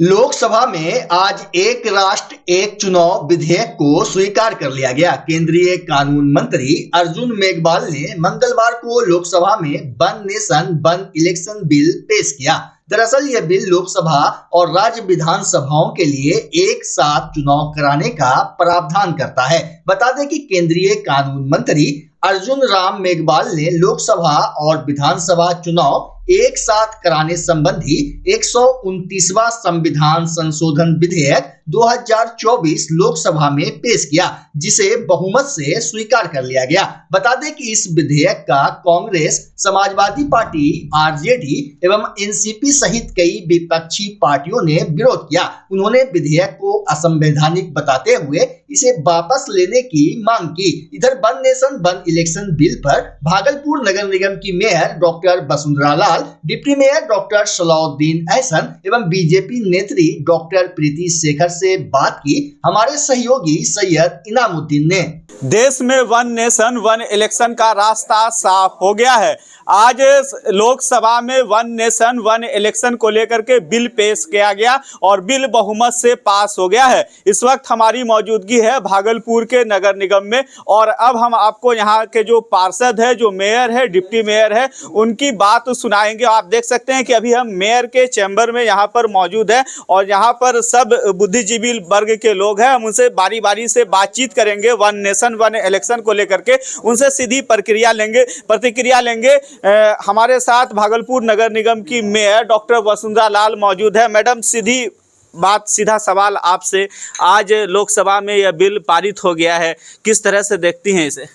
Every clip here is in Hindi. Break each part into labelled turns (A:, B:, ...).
A: लोकसभा में आज एक राष्ट्र एक चुनाव विधेयक को स्वीकार कर लिया गया। केंद्रीय कानून मंत्री अर्जुन मेघवाल ने मंगलवार को लोकसभा में one nation one election bill पेश किया। दरअसल यह बिल लोकसभा और राज्य विधानसभाओं के लिए एक साथ चुनाव कराने का प्रावधान करता है। बता दें कि केंद्रीय कानून मंत्री अर्जुन राम मेघवाल ने लोकसभा और विधानसभा चुनाव एक साथ कराने संबंधी 129वां संविधान संशोधन विधेयक 2024 लोकसभा में पेश किया, जिसे बहुमत से स्वीकार कर लिया गया। बता दें कि इस विधेयक का कांग्रेस, समाजवादी पार्टी, आरजेडी एवं एनसीपी सहित कई विपक्षी पार्टियों ने विरोध किया। उन्होंने विधेयक को असंवैधानिक बताते हुए इसे वापस लेने की मांग की। इधर one nation one election bill पर भागलपुर नगर निगम की mayor doctor Vasundhara Lal, deputy mayor doctor Salauddin Ehsan एवं बीजेपी नेत्री डॉक्टर प्रीति शेखर से बात की हमारे सहयोगी सैयद इनामुद्दीन ने।
B: देश में वन नेशन वन इलेक्शन का रास्ता साफ हो गया है। आज लोकसभा में वन नेशन वन इलेक्शन को लेकर के बिल पेश किया गया और बिल बहुमत से पास हो गया है। इस वक्त हमारी मौजूदगी है भागलपुर के नगर निगम में और अब हम आपको यहाँ के जो पार्षद है, जो मेयर है, डिप्टी मेयर है, उनकी बात सुनाएंगे। आप देख सकते हैं कि अभी हम मेयर के चैम्बर में यहाँ पर मौजूद है और यहाँ पर सब बुद्धिजीवी वर्ग के लोग हैं। हम उनसे बारी बारी से बातचीत करेंगे वन नेशन वन इलेक्शन को लेकर के, उनसे सीधी प्रतिक्रिया लेंगे। हमारे साथ भागलपुर नगर निगम की मेयर डॉक्टर वसुंधरा लाल मौजूद है। मैडम, सीधा सवाल आपसे, आज लोकसभा में यह बिल पारित हो गया है, किस तरह से देखती हैं इसे?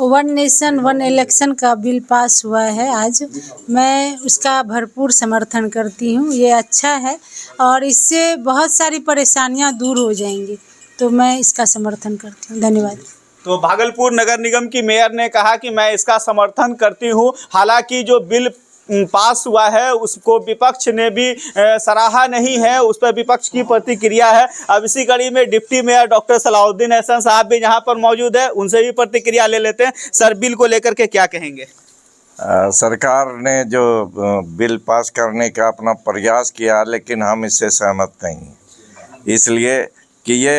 C: वन नेशन वन इलेक्शन का बिल पास हुआ है आज, मैं उसका भरपूर समर्थन करती हूँ। ये अच्छा है और इससे बहुत सारी परेशानियाँ दूर हो जाएंगी, तो मैं इसका समर्थन करती हूँ। धन्यवाद।
B: तो भागलपुर नगर निगम की मेयर ने कहा कि मैं इसका समर्थन करती हूँ। हालांकि जो बिल पास हुआ है उसको विपक्ष ने भी सराहा नहीं है, उस पर विपक्ष की प्रतिक्रिया है। अब इसी कड़ी में deputy mayor doctor Salauddin Ehsan साहब भी यहाँ पर मौजूद है, उनसे भी प्रतिक्रिया ले लेते हैं। सर, बिल को लेकर के क्या कहेंगे?
D: सरकार ने जो बिल पास करने का अपना प्रयास किया, लेकिन हम इससे सहमत नहीं, इसलिए कि ये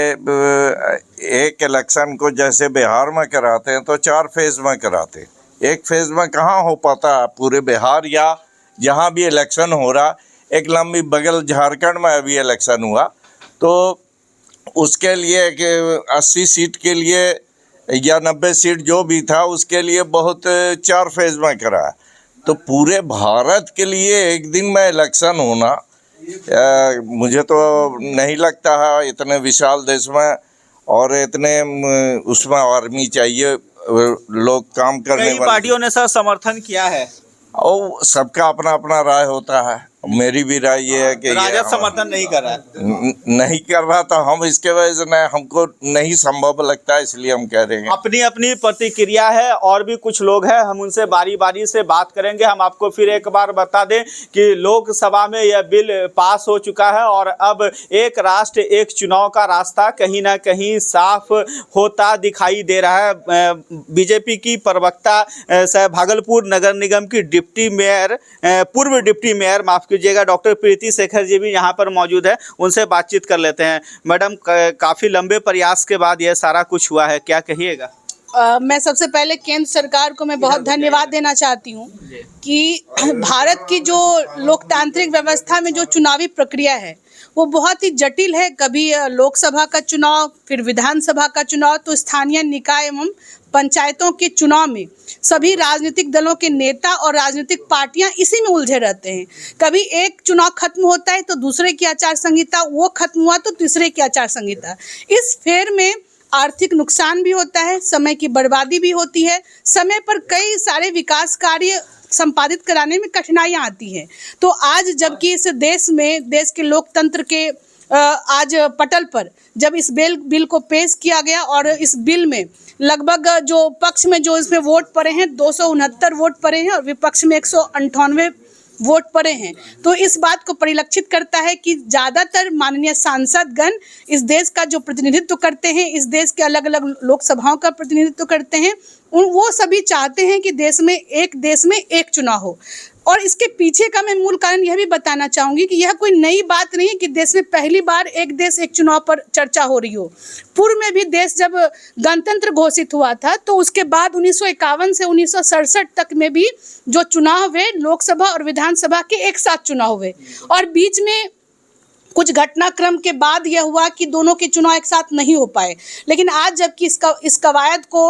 D: एक इलेक्शन को जैसे बिहार में कराते हैं तो 4 फेज में कराते, एक फेज में कहाँ हो पाता है पूरे बिहार या जहाँ भी इलेक्शन हो रहा। एक लंबी बगल झारखंड में अभी इलेक्शन हुआ तो उसके लिए 80 सीट के लिए या 90 सीट जो भी था उसके लिए बहुत 4 फेज में करा। तो पूरे भारत के लिए एक दिन में इलेक्शन होना मुझे तो नहीं लगता है इतने विशाल देश में, और इतने उसमें आर्मी चाहिए, लोग काम करने वाले।
B: कई पार्टियों ने सर समर्थन किया है
D: और सबका अपना अपना राय होता है। मेरी भी राय ये है कि
B: राजद समर्थन नहीं कर रहा है,
D: नहीं कर रहा, तो हम इसके वजह से हमको नहीं संभव लगता है, इसलिए हम कह रहे हैं।
B: अपनी अपनी प्रतिक्रिया है और भी कुछ लोग हैं, हम उनसे बारी बारी से बात करेंगे। हम आपको फिर एक बार बता दें कि लोकसभा में यह बिल पास हो चुका है और अब एक राष्ट्र एक चुनाव का रास्ता कहीं ना कहीं साफ होता दिखाई दे रहा है। बीजेपी की प्रवक्ता भागलपुर नगर निगम की डिप्टी मेयर, पूर्व डिप्टी मेयर माफ कीजिएगा, डॉक्टर प्रीति शेखर जी भी यहाँ पर मौजूद है, उनसे बातचीत कर लेते हैं। मैडम, काफ़ी लंबे प्रयास के बाद यह सारा कुछ हुआ है, क्या कहिएगा?
E: मैं सबसे पहले केंद्र सरकार को मैं बहुत धन्यवाद देना चाहती हूँ कि भारत की जो लोकतांत्रिक व्यवस्था में जो चुनावी प्रक्रिया है वो बहुत ही जटिल है। कभी लोकसभा का चुनाव, फिर विधानसभा का चुनाव, तो स्थानीय निकाय एवं पंचायतों के चुनाव में सभी राजनीतिक दलों के नेता और राजनीतिक पार्टियां इसी में उलझे रहते हैं। कभी एक चुनाव खत्म होता है तो दूसरे की आचार संहिता, वो खत्म हुआ तो तीसरे की आचार संहिता। इस फेर में आर्थिक नुकसान भी होता है, समय की बर्बादी भी होती है, समय पर कई सारे विकास कार्य संपादित कराने में कठिनाइयां आती हैं। तो आज जबकि इस देश में, देश के लोकतंत्र के आज पटल पर जब इस बिल को पेश किया गया और इस बिल में लगभग जो पक्ष में जो इसमें वोट पड़े हैं 269 वोट पड़े हैं और विपक्ष में 198 वोट पड़े हैं, तो इस बात को परिलक्षित करता है कि ज़्यादातर माननीय सांसदगण इस देश का जो प्रतिनिधित्व करते हैं, इस देश के अलग अलग लोकसभाओं का प्रतिनिधित्व करते हैं, वो सभी चाहते हैं कि देश में एक चुनाव हो। और इसके पीछे का मैं मूल कारण यह भी बताना चाहूंगी कि यह कोई नई बात नहीं है कि देश में पहली बार एक देश एक चुनाव पर चर्चा हो रही हो। पूर्व में भी देश जब गणतंत्र घोषित हुआ था तो उसके बाद 1951 से 1967 तक में भी जो चुनाव हुए, लोकसभा और विधानसभा के एक साथ चुनाव हुए, और बीच में कुछ घटनाक्रम के बाद यह हुआ कि दोनों के चुनाव एक साथ नहीं हो पाए। लेकिन आज जबकि इस कवायद को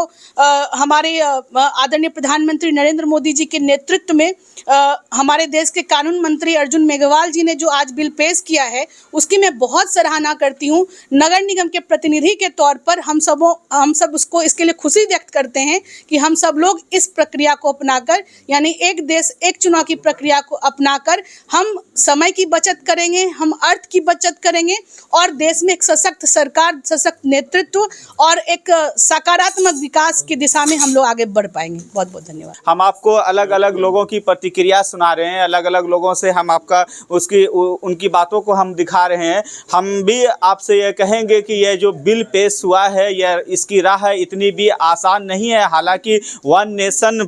E: हमारे आदरणीय प्रधानमंत्री नरेंद्र मोदी जी के नेतृत्व में हमारे देश के कानून मंत्री अर्जुन मेघवाल जी ने जो आज बिल पेश किया है, उसकी मैं बहुत सराहना करती हूँ। नगर निगम के प्रतिनिधि के तौर पर हम सब उसको इसके लिए खुशी व्यक्त करते हैं कि हम सब लोग इस प्रक्रिया को अपनाकर, यानी एक देश एक चुनाव की प्रक्रिया को अपनाकर हम समय की बचत करेंगे, हम अर्थ की बचत करेंगे और देश में एक सशक्त सरकार, सशक्त नेतृत्व और एक सकारात्मक विकास की दिशा में हम लोग आगे बढ़ पाएंगे। बहुत बहुत धन्यवाद।
B: हम आपको अलग अलग लोगों की प्रतिक्रिया सुना रहे हैं, अलग अलग लोगों से हम आपका उनकी बातों को हम दिखा रहे हैं। हम भी आपसे ये कहेंगे कि यह जो बिल पेश हुआ है, यह इसकी राह इतनी भी आसान नहीं है। हालांकि वन नेशन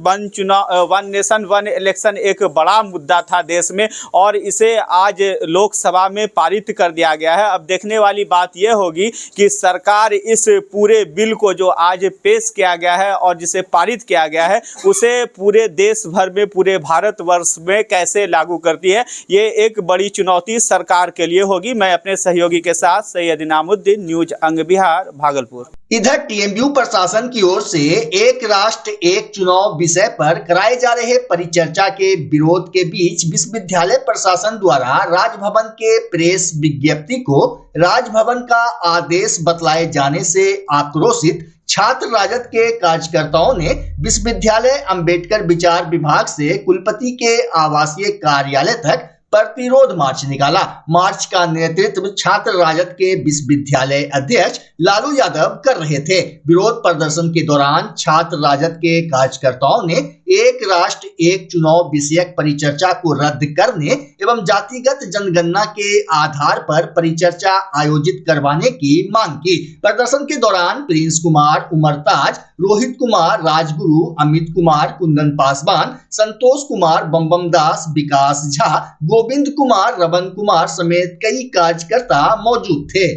B: वन इलेक्शन एक बड़ा मुद्दा था देश में और इसे आज लोकसभा में पारित कर दिया गया है। अब देखने वाली बात यह होगी कि सरकार इस पूरे बिल को जो आज पेश किया गया है और जिसे पारित किया गया है, उसे पूरे देश भर में, पूरे भारतवर्ष में कैसे लागू करती है। ये एक बड़ी चुनौती सरकार के लिए होगी। मैं अपने सहयोगी के साथ सैयद इनामुद्दीन, न्यूज अंग बिहार, भागलपुर।
A: इधर टीएमयू प्रशासन की ओर से एक राष्ट्र एक चुनाव विषय पर कराए जा रहे परिचर्चा के विरोध के बीच विश्वविद्यालय प्रशासन द्वारा राजभवन के प्रेस विज्ञप्ति को राजभवन का आदेश बतलाए जाने से आक्रोशित छात्र राजद के कार्यकर्ताओं ने विश्वविद्यालय अंबेडकर विचार विभाग से कुलपति के आवासीय कार्यालय तक प्रतिरोध मार्च निकाला। मार्च का नेतृत्व छात्र राजद के विश्वविद्यालय अध्यक्ष लालू यादव कर रहे थे। विरोध प्रदर्शन के दौरान छात्र राजद के कार्यकर्ताओं ने एक राष्ट्र एक चुनाव विषयक परिचर्चा को रद्द करने एवं जातिगत जनगणना के आधार पर परिचर्चा आयोजित करवाने की मांग की। प्रदर्शन के दौरान प्रिंस कुमार, उमरताज, रोहित कुमार, राजगुरु, अमित कुमार, कुंदन पासवान, संतोष कुमार, बम दास, विकास झा, गोविंद कुमार, रवन कुमार समेत कई कार्यकर्ता मौजूद थे।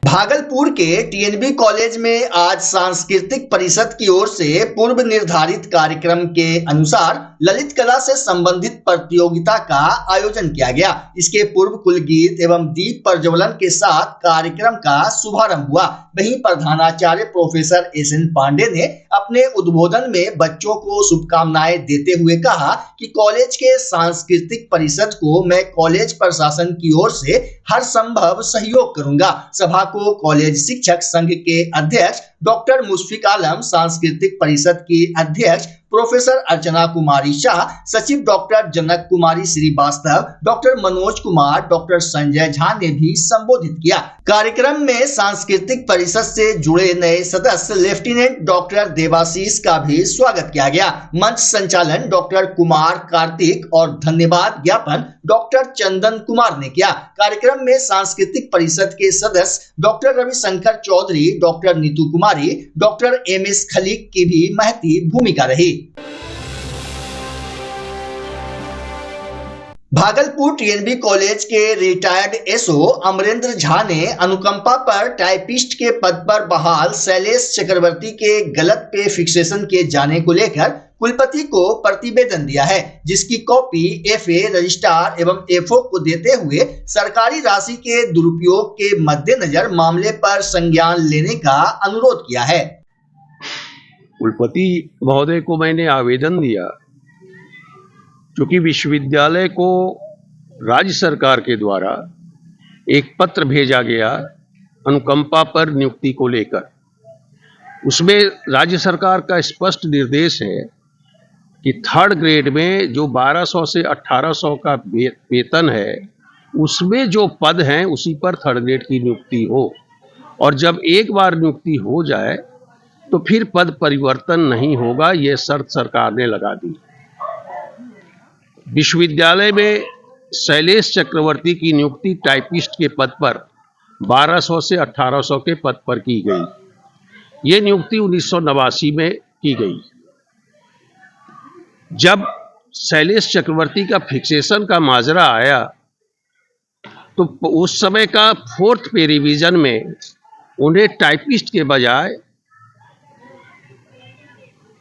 A: भागलपुर के टीएनबी कॉलेज में आज सांस्कृतिक परिषद की ओर से पूर्व निर्धारित कार्यक्रम के अनुसार ललित कला से संबंधित प्रतियोगिता का आयोजन किया गया। इसके पूर्व कुल गीत एवं दीप प्रज्वलन के साथ कार्यक्रम का शुभारंभ हुआ। वहीं प्रधानाचार्य प्रोफेसर एसएन पांडे ने अपने उद्बोधन में बच्चों को शुभकामनाएं देते हुए कहा कि कॉलेज के सांस्कृतिक परिषद को मैं कॉलेज प्रशासन की ओर से हर संभव सहयोग करूंगा। सभा को कॉलेज शिक्षक संघ के अध्यक्ष डॉक्टर मुशफिक आलम, सांस्कृतिक परिषद की अध्यक्ष प्रोफेसर अर्चना कुमारी शाह, सचिव डॉक्टर जनक कुमारी श्रीवास्तव, डॉक्टर मनोज कुमार, डॉक्टर संजय झा ने भी संबोधित किया। कार्यक्रम में सांस्कृतिक परिषद से जुड़े नए सदस्य लेफ्टिनेंट डॉक्टर देवाशीष का भी स्वागत किया गया। मंच संचालन डॉक्टर कुमार कार्तिक और धन्यवाद ज्ञापन डॉक्टर चंदन कुमार ने किया। कार्यक्रम में सांस्कृतिक परिषद के सदस्य डॉक्टर रविशंकर चौधरी, डॉक्टर नीतू कुमारी, डॉक्टर एमएस खलीक की भी महती भूमिका रही। भागलपुर टीएनबी कॉलेज के रिटायर्ड एसओ अमरेंद्र झा ने अनुकंपा पर टाइपिस्ट के पद पर बहाल शैलेश चक्रवर्ती के गलत पे फिक्सेशन किए जाने को लेकर कुलपति को प्रतिवेदन दिया है, जिसकी कॉपी एफए, रजिस्ट्रार एवं एफओ को देते हुए सरकारी राशि के दुरुपयोग के मद्देनजर मामले पर संज्ञान लेने का अनुरोध किया है।
F: कुलपति महोदय को मैंने आवेदन दिया, क्योंकि विश्वविद्यालय को राज्य सरकार के द्वारा एक पत्र भेजा गया अनुकंपा पर नियुक्ति को लेकर। उसमें राज्य सरकार का स्पष्ट निर्देश है कि थर्ड ग्रेड में जो 1200 से 1800 का वेतन है, उसमें जो पद हैं उसी पर थर्ड ग्रेड की नियुक्ति हो, और जब एक बार नियुक्ति हो जाए तो फिर पद परिवर्तन नहीं होगा, ये शर्त सरकार ने लगा दी। विश्वविद्यालय में शैलेश चक्रवर्ती की नियुक्ति टाइपिस्ट के पद पर 1200 से 1800 के पद पर की गई। ये नियुक्ति 1989 में की गई। जब शैलेश चक्रवर्ती का फिक्सेशन का माजरा आया तो उस समय का 4th पे रिवीजन में उन्हें टाइपिस्ट के बजाय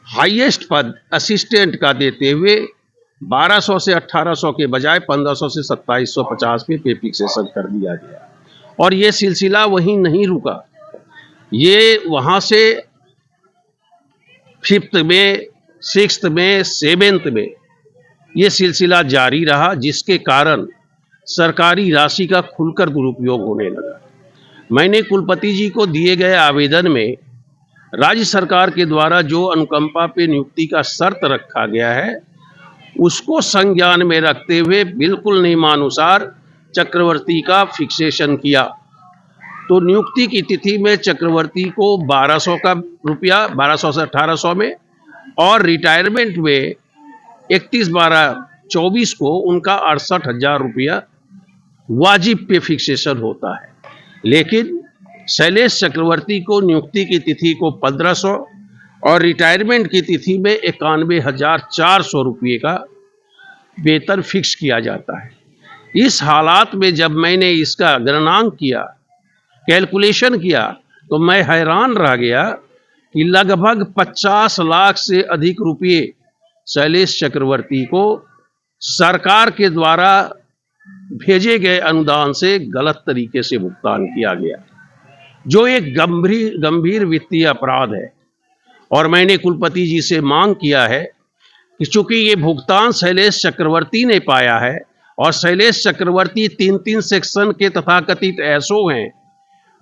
F: हाईएस्ट पद असिस्टेंट का देते हुए 1200 से 1800 के बजाय 1500 से 2750 पे फिक्सेशन कर दिया गया। और ये सिलसिला वहीं नहीं रुका, ये वहाँ से 5th में, 6th में, 7th में ये सिलसिला जारी रहा, जिसके कारण सरकारी राशि का खुलकर दुरुपयोग होने लगा। मैंने कुलपति जी को दिए गए आवेदन में राज्य सरकार के द्वारा जो अनुकंपा पे नियुक्ति का शर्त रखा गया है उसको संज्ञान में रखते हुए बिल्कुल नियमानुसार चक्रवर्ती का फिक्सेशन किया। तो नियुक्ति की तिथि में चक्रवर्ती को 1200 का रुपया, 1200 से 1800 में, और रिटायरमेंट में 31/12/24 को उनका 68,000 रुपया वाजिब पे फिक्सेशन होता है। लेकिन शैलेश चक्रवर्ती को नियुक्ति की तिथि को 1500 और रिटायरमेंट की तिथि में 91,400 रुपये का वेतन फिक्स किया जाता है। इस हालात में जब मैंने इसका गणनांक किया, कैलकुलेशन किया, तो मैं हैरान रह गया कि लगभग 50 लाख से अधिक रुपये शैलेश चक्रवर्ती को सरकार के द्वारा भेजे गए अनुदान से गलत तरीके से भुगतान किया गया, जो एक गंभीर वित्तीय अपराध है। और मैंने कुलपति जी से मांग किया है कि चूंकि ये भुगतान शैलेश चक्रवर्ती ने पाया है और शैलेश चक्रवर्ती 3 सेक्शन के तथाकथित एसओ हैं,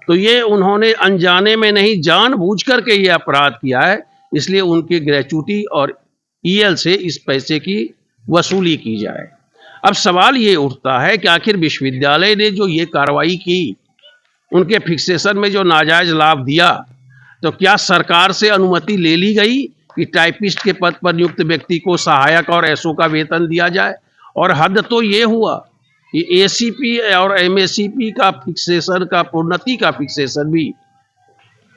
F: तो ये उन्होंने अनजाने में नहीं, जानबूझ करके ये अपराध किया है, इसलिए उनके ग्रेच्युटी और ईएल से इस पैसे की वसूली की जाए। अब सवाल ये उठता है कि आखिर विश्वविद्यालय ने जो ये कार्रवाई की, उनके फिक्सेशन में जो नाजायज लाभ दिया, तो क्या सरकार से अनुमति ले ली गई कि टाइपिस्ट के पद पर नियुक्त व्यक्ति को सहायक और एसओ का वेतन दिया जाए? और हद तो ये हुआ कि एसीपी और एमएसीपी का फिक्सेशन का, प्रोन्नति का फिक्सेशन भी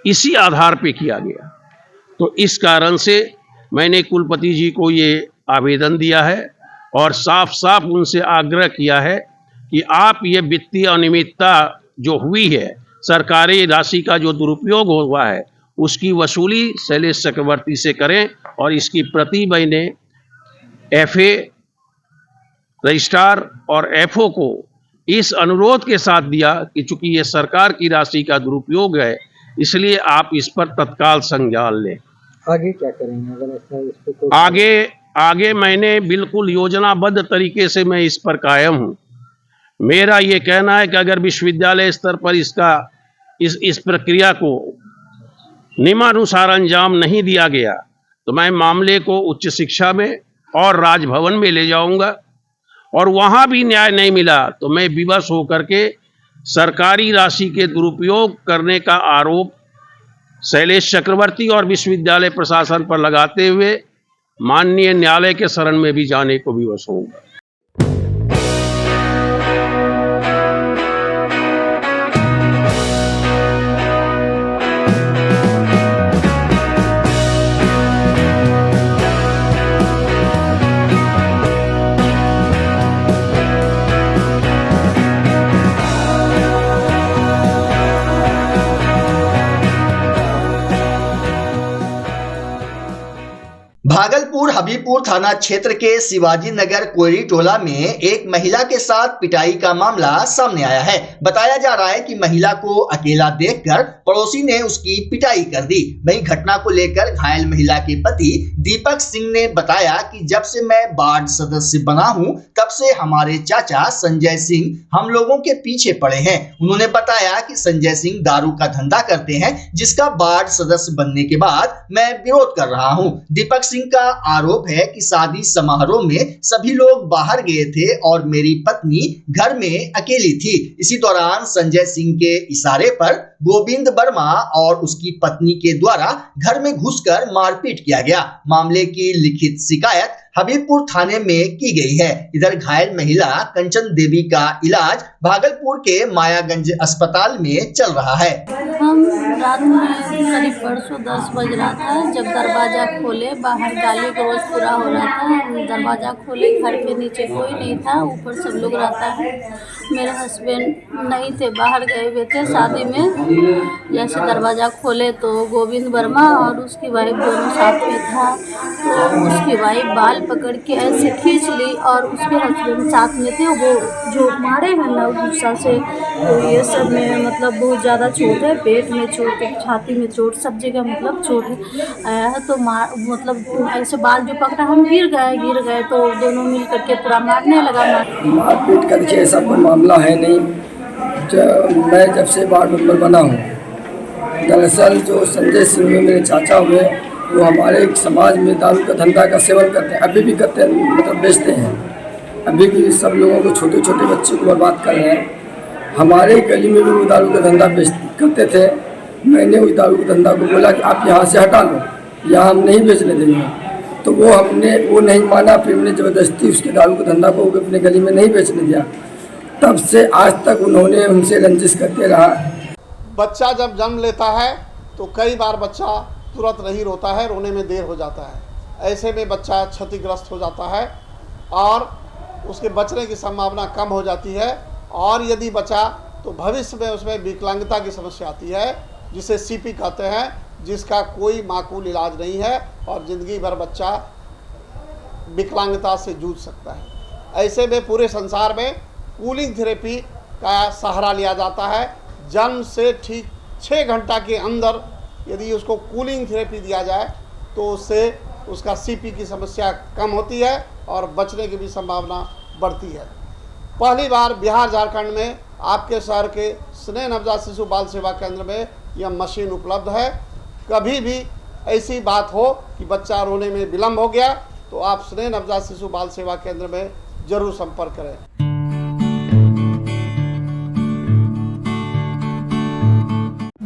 F: इसी आधार पे किया गया। तो इस कारण से मैंने कुलपति जी को ये आवेदन दिया है और साफ साफ उनसे आग्रह किया है कि आप ये वित्तीय अनियमितता जो हुई है, सरकारी राशि का जो दुरुपयोग हुआ है, उसकी वसूली शैलेश चक्रवर्ती से करें। और इसकी प्रति मैंने एफए, रजिस्ट्रार और एफओ को इस अनुरोध के साथ दिया कि चूंकि ये सरकार की राशि का दुरुपयोग है, इसलिए आप इस पर तत्काल संज्ञान लें।
G: आगे क्या करेंगे अगर ऐसा इस पे कोई...
F: आगे मैंने बिल्कुल योजनाबद्ध तरीके से मैं इस पर कायम हूँ। मेरा ये कहना है कि अगर विश्वविद्यालय स्तर पर इस प्रक्रिया को नियमानुसार अंजाम नहीं दिया गया तो मैं मामले को उच्च शिक्षा में और राजभवन में ले जाऊंगा, और वहां भी न्याय नहीं मिला तो मैं विवश होकर के सरकारी राशि के दुरुपयोग करने का आरोप शैलेश चक्रवर्ती और विश्वविद्यालय प्रशासन पर लगाते हुए माननीय न्यायालय के शरण में भी जाने को विवश होऊंगा।
A: भागलपुर हबीबपुर थाना क्षेत्र के शिवाजी नगर कोयरी टोला में एक महिला के साथ पिटाई का मामला सामने आया है। बताया जा रहा है कि महिला को अकेला देखकर पड़ोसी ने उसकी पिटाई कर दी। वहीं घटना को लेकर घायल महिला के पति दीपक सिंह ने बताया कि जब से मैं वार्ड सदस्य बना हूं, तब से हमारे चाचा संजय सिंह हम लोगों के पीछे पड़े हैं। उन्होंने बताया कि संजय सिंह दारू का धंधा करते हैं, जिसका वार्ड सदस्य बनने के बाद मैं विरोध कर रहा हूं। दीपक सिंह का आरोप आरोप है कि शादी समारोह में सभी लोग बाहर गए थे और मेरी पत्नी घर में अकेली थी। इसी दौरान संजय सिंह के इशारे पर गोविंद वर्मा और उसकी पत्नी के द्वारा घर में घुसकर मारपीट किया गया। मामले की लिखित शिकायत हबीबपुर थाने में की गई है। इधर घायल महिला कंचन देवी का इलाज भागलपुर के मायागंज अस्पताल में चल रहा है।
H: हम रात में करीब परसों 10 बज रहा था, जब दरवाज़ा खोले, बाहर गाली गलौज पूरा हो रहा था। हम दरवाज़ा खोले, घर के नीचे कोई नहीं था, ऊपर सब लोग रहता है। मेरे हस्बैंड नहीं थे, बाहर गए हुए थे शादी में। जैसे दरवाज़ा खोले तो गोविंद वर्मा और उसकी वाइफ दोनों साथ में था। तो उसकी वाइफ बाल पकड़ के ऐसे खींच ली और उसके हस्बैंड साथ में थे। वो जो मारे हैं ना गुस्सा से, तो ये सब में मतलब बहुत ज़्यादा चोट है, पेट में चोट है, छाती में चोट, सब जगह मतलब चोट आया है। तो मतलब ऐसे बाल जो पकड़ा, हम गिर गए तो दोनों मिल करके पूरा मारने लगा।
I: मारपीट करके ऐसा कोई मामला है नहीं। मैं जब से वार्ड मेंबर बना हूँ, दरअसल जो संजय सिंह मेरे चाचा हुए, वो हमारे एक समाज में दारू का धंधा का सेवन करते हैं, अभी भी करते हैं, मतलब बेचते हैं। अभी भी सब लोगों को, छोटे छोटे बच्चों को बर्बाद कर रहे हैं। हमारे गली में भी वो दारू का धंधा करते थे। मैंने उस दारू के धंधा को बोला कि आप यहाँ से हटा लो, यहाँ हम नहीं बेचने देंगे। तो वो नहीं माना। फिर मैंने ज़बरदस्ती उसके दारू के धंधा को अपने गली में नहीं बेचने दिया। तब से आज तक उन्होंने हमसे रंजिश करते रहा।
J: बच्चा जब जन्म लेता है तो कई बार बच्चा तुरंत नहीं रोता है, रोने में देर हो जाता है। ऐसे में बच्चा क्षतिग्रस्त हो जाता है और उसके बचने की संभावना कम हो जाती है। और यदि बचा तो भविष्य में उसमें विकलांगता की समस्या आती है, जिसे सीपी कहते हैं, जिसका कोई माकूल इलाज नहीं है और ज़िंदगी भर बच्चा विकलांगता से जूझ सकता है। ऐसे में पूरे संसार में कूलिंग थेरेपी का सहारा लिया जाता है। जन्म से ठीक 6 घंटा के अंदर यदि उसको कूलिंग थेरेपी दिया जाए तो उससे उसका सीपी की समस्या कम होती है और बचने की भी संभावना बढ़ती है। पहली बार बिहार झारखंड में आपके शहर के स्नेह नवजात शिशु बाल सेवा केंद्र में यह मशीन उपलब्ध है। कभी भी ऐसी बात हो कि बच्चा रोने में विलम्ब हो गया तो आप स्नेह नवजात शिशु बाल सेवा केंद्र में जरूर संपर्क करें।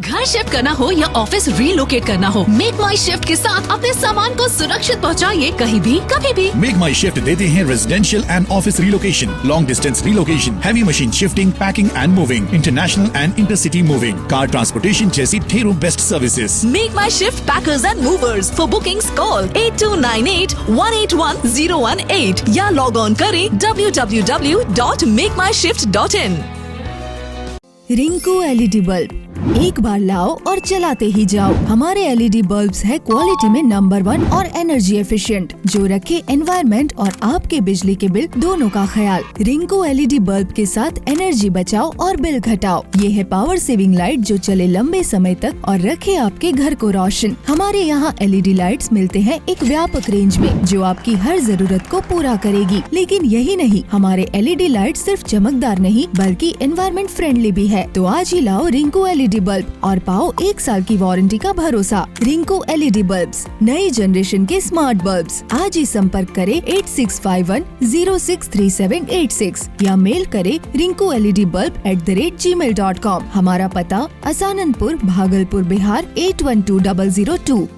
K: घर शिफ्ट करना हो या ऑफिस रीलोकेट करना हो, मेक माई शिफ्ट के साथ अपने सामान को सुरक्षित पहुंचाइए, कहीं भी कभी भी।
L: मेक माई शिफ्ट देते हैं residential and office relocation, long distance relocation, heavy machine shifting, packing and moving, international and intercity moving, car transportation जैसी ढेरों best services.
K: Make my shift packers and movers. For bookings call 8298-181-018 या लॉग ऑन करें www.makemyshift.in।
M: रिंकू एलईडी बल्ब, एक बार लाओ और चलाते ही जाओ। हमारे एलईडी बल्ब्स है क्वालिटी में नंबर 1 और एनर्जी एफिशिएंट, जो रखे एनवायरनमेंट और आपके बिजली के बिल दोनों का ख्याल। रिंकू एलईडी बल्ब के साथ एनर्जी बचाओ और बिल घटाओ। ये है पावर सेविंग लाइट जो चले लंबे समय तक और रखे आपके घर को रोशन। हमारे यहाँ एलईडी लाइट्स मिलते हैं एक व्यापक रेंज में, जो आपकी हर जरूरत को पूरा करेगी। लेकिन यही नहीं, हमारे एलईडी लाइट सिर्फ चमकदार नहीं बल्कि एनवायरनमेंट फ्रेंडली भी है। तो आज ही लाओ रिंकू एलईडी बल्ब और पाओ 1 साल की वारंटी का भरोसा। रिंकू एलईडी बल्ब्स, नई जनरेशन के स्मार्ट बल्ब्स। आज ही संपर्क करें 8651063786 या मेल करें rinkooledbulb@gmail.com। हमारा पता असाननपुर, भागलपुर, बिहार 812002।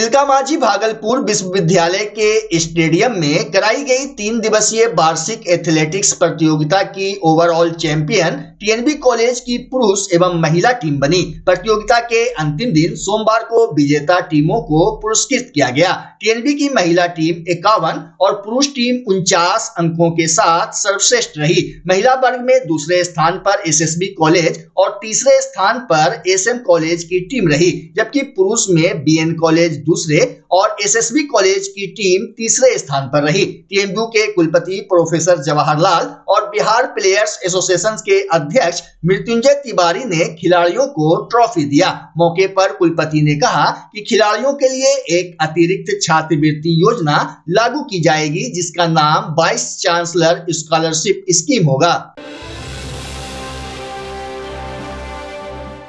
A: तिलका मांझी भागलपुर विश्वविद्यालय के स्टेडियम में कराई गई 3 दिवसीय वार्षिक एथलेटिक्स प्रतियोगिता की ओवरऑल चैंपियन टीएनबी कॉलेज की पुरुष एवं महिला टीम बनी। प्रतियोगिता के अंतिम दिन सोमवार को विजेता टीमों को पुरस्कृत किया गया। टीएनबी की महिला टीम 51 और पुरुष टीम 49 अंकों के साथ सर्वश्रेष्ठ रही। महिला वर्ग में दूसरे स्थान पर एसएसबी कॉलेज और तीसरे स्थान पर एसएम कॉलेज की टीम रही, जबकि पुरुष में बीएन कॉलेज दूसरे और एसएसबी कॉलेज की टीम तीसरे स्थान पर रही। टीएमयू के कुलपति प्रोफेसर जवाहरलाल और बिहार प्लेयर्स एसोसिएशन के अध्यक्ष मृत्युंजय तिवारी ने खिलाड़ियों को ट्रॉफी दिया। मौके पर कुलपति ने कहा कि खिलाड़ियों के लिए एक अतिरिक्त छात्रवृत्ति योजना लागू की जाएगी, जिसका नाम वाइस चांसलर स्कॉलरशिप स्कीम होगा।